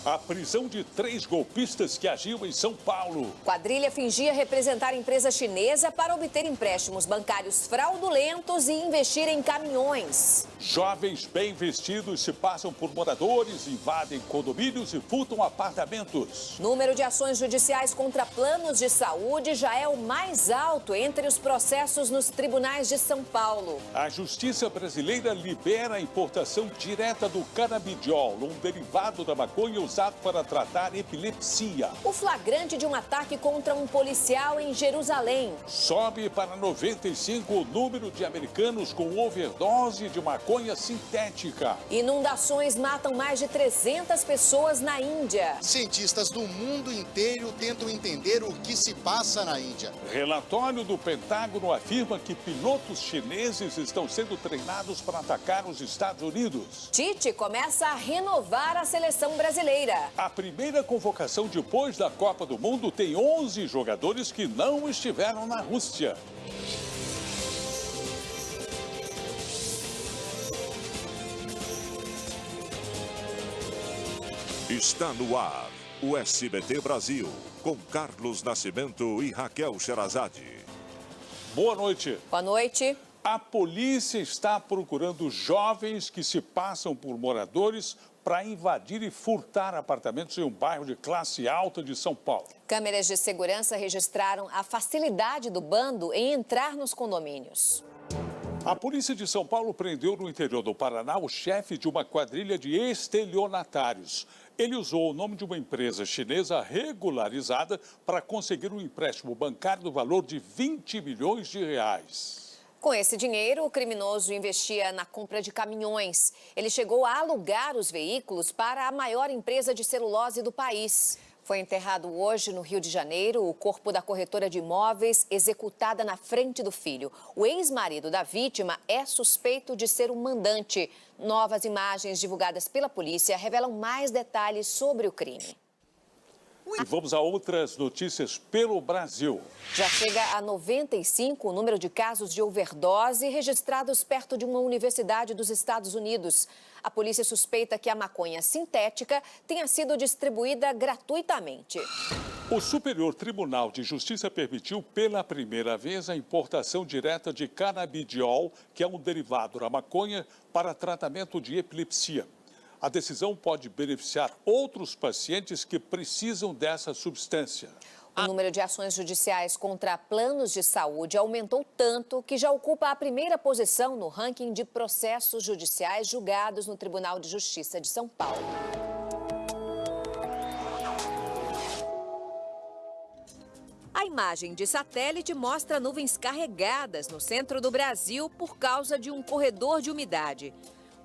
A prisão de 3 golpistas que agiam em São Paulo. Quadrilha fingia representar empresa chinesa para obter empréstimos bancários fraudulentos e investir em caminhões. Jovens bem vestidos se passam por moradores, invadem condomínios e furtam apartamentos. Número de ações judiciais contra planos de saúde já é o mais alto entre os processos nos tribunais de São Paulo. A justiça brasileira libera a importação direta do canabidiol, um derivado da maconha usado para tratar epilepsia. O flagrante de um ataque contra um policial em Jerusalém. Sobe para 95 o número de americanos com overdose de maconha sintética. Inundações matam mais de 300 pessoas na Índia. Cientistas do mundo inteiro tentam entender o que se passa na Índia. Relatório do Pentágono afirma que pilotos chineses estão sendo treinados para atacar os Estados Unidos. Tite começa a renovar a seleção brasileira. A primeira convocação depois da Copa do Mundo tem 11 jogadores que não estiveram na Rússia. Está no ar o SBT Brasil, com Carlos Nascimento e Raquel Sherazade. Boa noite. Boa noite. A polícia está procurando jovens que se passam por moradores para invadir e furtar apartamentos em um bairro de classe alta de São Paulo. Câmeras de segurança registraram a facilidade do bando em entrar nos condomínios. A polícia de São Paulo prendeu no interior do Paraná o chefe de uma quadrilha de estelionatários. Ele usou o nome de uma empresa chinesa regularizada para conseguir um empréstimo bancário no valor de 20 milhões de reais. Com esse dinheiro, o criminoso investia na compra de caminhões. Ele chegou a alugar os veículos para a maior empresa de celulose do país. Foi enterrado hoje no Rio de Janeiro o corpo da corretora de imóveis executada na frente do filho. O ex-marido da vítima é suspeito de ser o mandante. Novas imagens divulgadas pela polícia revelam mais detalhes sobre o crime. E vamos a outras notícias pelo Brasil. Já chega a 95 o número de casos de overdose registrados perto de uma universidade dos Estados Unidos. A polícia suspeita que a maconha sintética tenha sido distribuída gratuitamente. O Superior Tribunal de Justiça permitiu pela primeira vez a importação direta de canabidiol, que é um derivado da maconha, para tratamento de epilepsia. A decisão pode beneficiar outros pacientes que precisam dessa substância. O número de ações judiciais contra planos de saúde aumentou tanto que já ocupa a primeira posição no ranking de processos judiciais julgados no Tribunal de Justiça de São Paulo. A imagem de satélite mostra nuvens carregadas no centro do Brasil por causa de um corredor de umidade.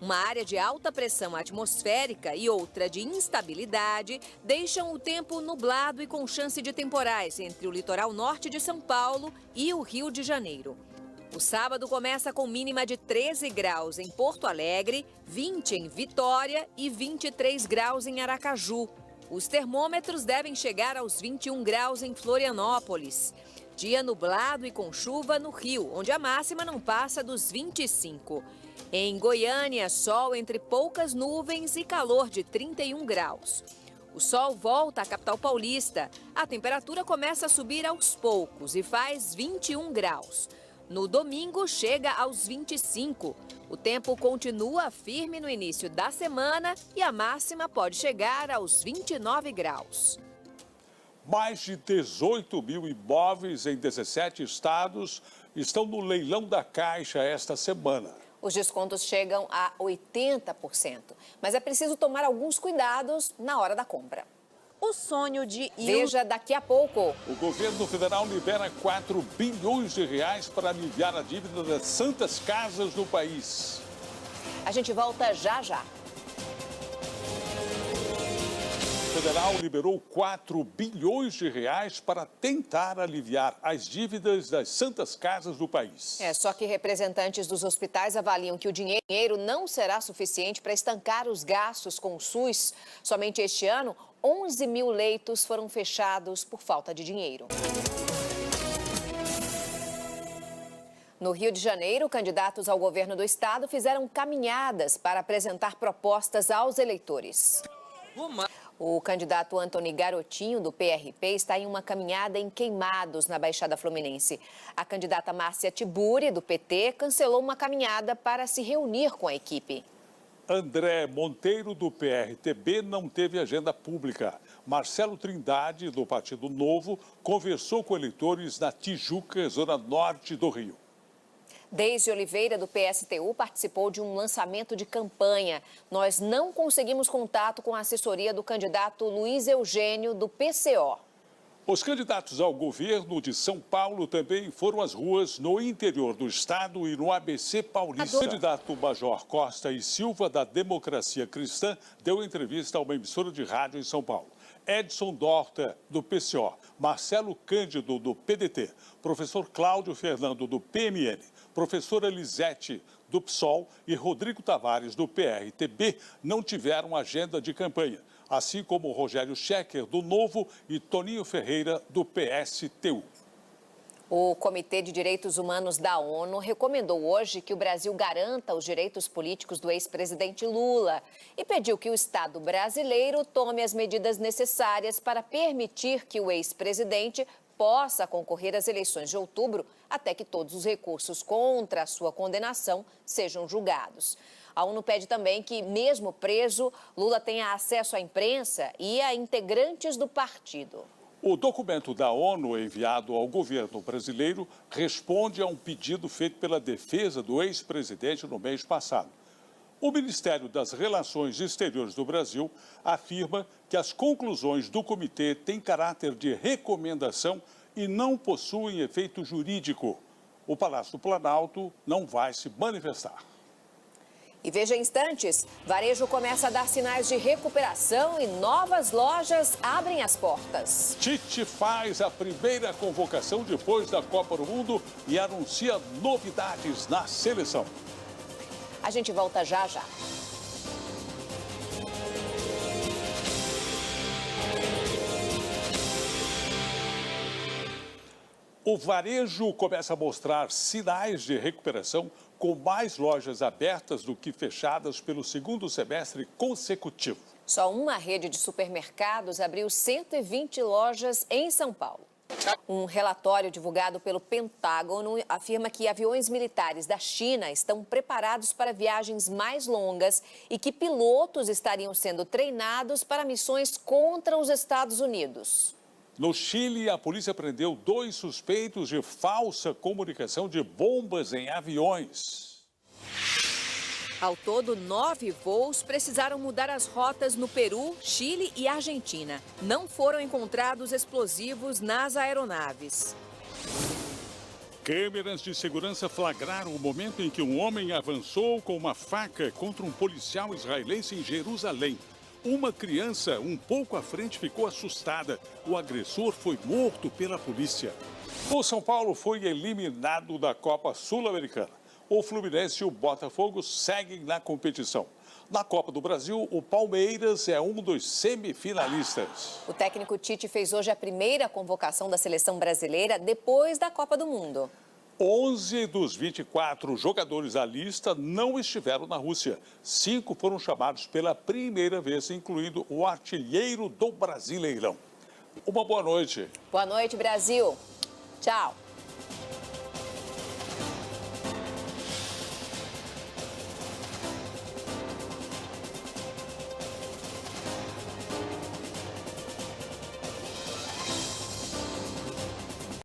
Uma área de alta pressão atmosférica e outra de instabilidade deixam o tempo nublado e com chance de temporais entre o litoral norte de São Paulo e o Rio de Janeiro. O sábado começa com mínima de 13 graus em Porto Alegre, 20 em Vitória e 23 graus em Aracaju. Os termômetros devem chegar aos 21 graus em Florianópolis. Dia nublado e com chuva no Rio, onde a máxima não passa dos 25. Em Goiânia, sol entre poucas nuvens e calor de 31 graus. O sol volta à capital paulista. A temperatura começa a subir aos poucos e faz 21 graus. No domingo, chega aos 25. O tempo continua firme no início da semana e a máxima pode chegar aos 29 graus. Mais de 18 mil imóveis em 17 estados estão no leilão da Caixa esta semana. Os descontos chegam a 80%, mas é preciso tomar alguns cuidados na hora da compra. O sonho de... Veja daqui a pouco. O governo federal libera 4 bilhões de reais para aliviar a dívida das santas casas do país. A gente volta já já. O federal liberou 4 bilhões de reais para tentar aliviar as dívidas das santas casas do país. Só que representantes dos hospitais avaliam que o dinheiro não será suficiente para estancar os gastos com o SUS. Somente este ano, 11 mil leitos foram fechados por falta de dinheiro. No Rio de Janeiro, candidatos ao governo do estado fizeram caminhadas para apresentar propostas aos eleitores. O candidato Antony Garotinho, do PRP, está em uma caminhada em Queimados, na Baixada Fluminense. A candidata Márcia Tiburi, do PT, cancelou uma caminhada para se reunir com a equipe. André Monteiro, do PRTB, não teve agenda pública. Marcelo Trindade, do Partido Novo, conversou com eleitores na Tijuca, zona norte do Rio. Deise Oliveira, do PSTU, participou de um lançamento de campanha. Nós não conseguimos contato com a assessoria do candidato Luiz Eugênio, do PCO. Os candidatos ao governo de São Paulo também foram às ruas no interior do estado e no ABC Paulista. O candidato Major Costa e Silva, da Democracia Cristã, deu entrevista a uma emissora de rádio em São Paulo. Edson Dorta, do PCO, Marcelo Cândido, do PDT, professor Cláudio Fernando, do PMN, professora Lisete, do PSOL e Rodrigo Tavares, do PRTB, não tiveram agenda de campanha, assim como Rogério Schecker, do Novo, e Toninho Ferreira, do PSTU. O Comitê de Direitos Humanos da ONU recomendou hoje que o Brasil garanta os direitos políticos do ex-presidente Lula e pediu que o Estado brasileiro tome as medidas necessárias para permitir que o ex-presidente possa concorrer às eleições de outubro até que todos os recursos contra a sua condenação sejam julgados. A ONU pede também que, mesmo preso, Lula tenha acesso à imprensa e a integrantes do partido. O documento da ONU enviado ao governo brasileiro responde a um pedido feito pela defesa do ex-presidente no mês passado. O Ministério das Relações Exteriores do Brasil afirma que as conclusões do comitê têm caráter de recomendação e não possuem efeito jurídico. O Palácio do Planalto não vai se manifestar. E veja em instantes, varejo começa a dar sinais de recuperação e novas lojas abrem as portas. Tite faz a primeira convocação depois da Copa do Mundo e anuncia novidades na seleção. A gente volta já já. O varejo começa a mostrar sinais de recuperação, com mais lojas abertas do que fechadas pelo segundo semestre consecutivo. Só uma rede de supermercados abriu 120 lojas em São Paulo. Um relatório divulgado pelo Pentágono afirma que aviões militares da China estão preparados para viagens mais longas e que pilotos estariam sendo treinados para missões contra os Estados Unidos. No Chile, a polícia prendeu 2 suspeitos de falsa comunicação de bombas em aviões. Ao todo, 9 voos precisaram mudar as rotas no Peru, Chile e Argentina. Não foram encontrados explosivos nas aeronaves. Câmeras de segurança flagraram o momento em que um homem avançou com uma faca contra um policial israelense em Jerusalém. Uma criança um pouco à frente ficou assustada. O agressor foi morto pela polícia. O São Paulo foi eliminado da Copa Sul-Americana. O Fluminense e o Botafogo seguem na competição. Na Copa do Brasil, o Palmeiras é um dos semifinalistas. O técnico Tite fez hoje a primeira convocação da seleção brasileira depois da Copa do Mundo. 11 dos 24 jogadores da lista não estiveram na Rússia. 5 foram chamados pela primeira vez, incluindo o artilheiro do Brasileirão. Uma boa noite. Boa noite, Brasil. Tchau.